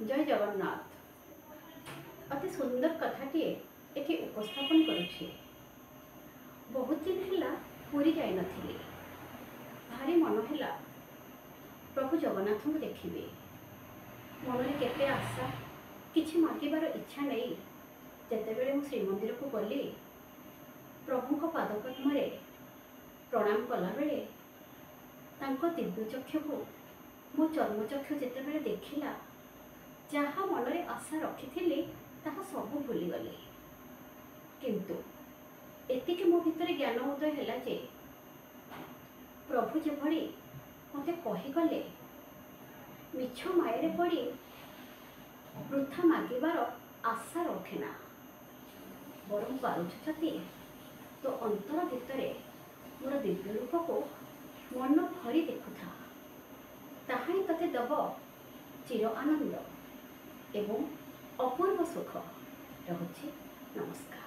जय जगन्नाथ अति सुंदर कथाटे एठी उपस्थापन करुछि। बहुत दिन है पूरी जाई नथिली, भारी मन है प्रभु जगन्नाथ को देखिबे। मन में केते आशा किछि मागिबार इच्छा नहीं जेतेबेले मु श्रीमंदिर को गली प्रभु को पादपद्म प्रणाम कला बेले तांको दिव्य चक्षु को मो चर्मचक्षु जेतेबेले देखिला जहाँ मनरे आशा रखी ताहा सब भूलीगली। किंतु एतिके मो भितर ज्ञान उदय है जे प्रभु जेभली मते कहीगले मिछ मायरे पड़ी वृथा मागिबार आशा रखेना, बरं पारुछति तो अंतर भितर मोर दिव्य रूप को मन भरी देखुथा, ताहा ही तते दब चिर आनंद एवं अपूर्व सुख। रहुछि नमस्कार।